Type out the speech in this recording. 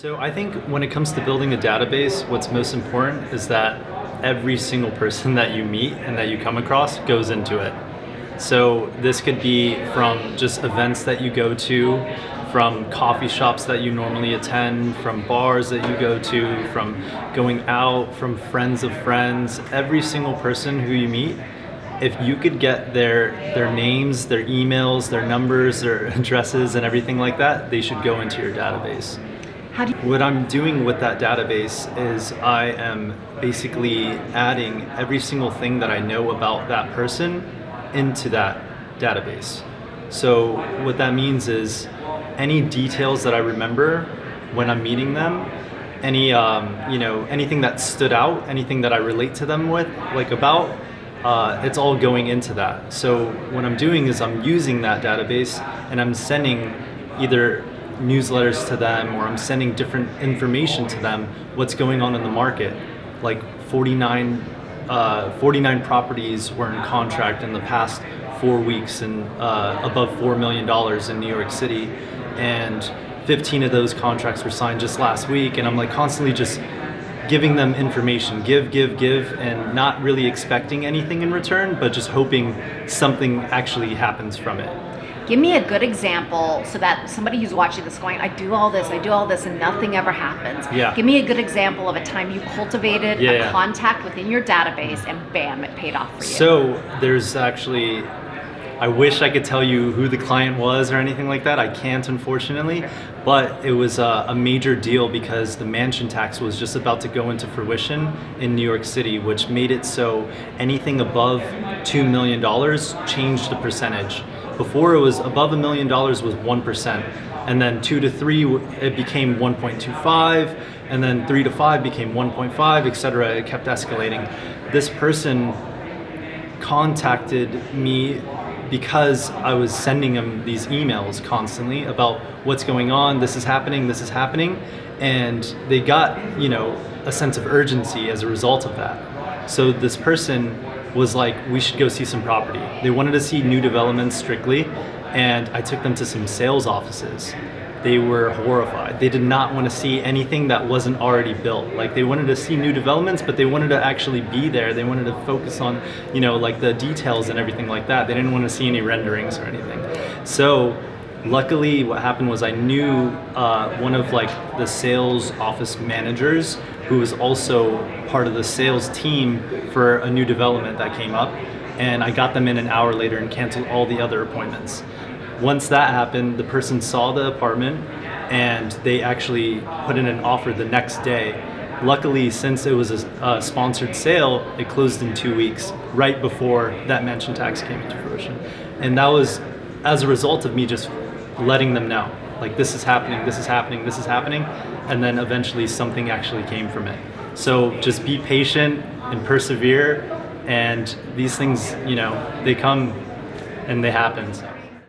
So I think when it comes to building a database, what's most important is that every single person that you meet and that you come across goes into it. So this could be from just events that you go to, from coffee shops that you normally attend, from bars that you go to, from going out, from friends of friends. Every single person who you meet, if you could get their names, their emails, their numbers, their addresses and everything like that, they should go into your database. What I'm doing with that database is I am basically adding every single thing that I know about that person into that database. So what that means is any details that I remember when I'm meeting them, anything that stood out, anything that I relate to them with, it's all going into that. So what I'm doing is I'm using that database and I'm sending either newsletters to them or I'm sending different information to them, what's going on in the market. Like 49 properties were in contract in the past 4 weeks and above $4 million in New York City, and 15 of those contracts were signed just last week. And I'm like constantly just giving them information, give, and not really expecting anything in return, but just hoping something actually happens from it. Give me a good example so that somebody who's watching this going, I do all this, and nothing ever happens. Yeah. Give me a good example of a time you cultivated a contact within your database and bam, it paid off for you. So there's actually, I wish I could tell you who the client was or anything like that. I can't, unfortunately, but it was a major deal because the mansion tax was just about to go into fruition in New York City, which made it so anything above $2 million changed the percentage. Before, it was above $1 million was 1%, and then 2 to 3 it became 1.25, and then 3 to 5 became 1.5, etc. It kept escalating. This person contacted me because I was sending them these emails constantly about what's going on, this is happening, and they got, a sense of urgency as a result of that. So this person was like, we should go see some property. They wanted to see new developments strictly, and I took them to some sales offices. They were horrified. They did not want to see anything that wasn't already built. Like, they wanted to see new developments, but they wanted to actually be there. They wanted to focus on, the details and everything like that. They didn't want to see any renderings or anything. So luckily what happened was I knew one of the sales office managers who was also part of the sales team for a new development that came up, and I got them in an hour later and canceled all the other appointments. Once that happened, the person saw the apartment and they actually put in an offer the next day. Luckily, since it was a sponsored sale, it closed in 2 weeks, right before that mansion tax came into fruition. And that was as a result of me just letting them know, this is happening, and then eventually something actually came from it. So just be patient and persevere, and these things, they come and they happen.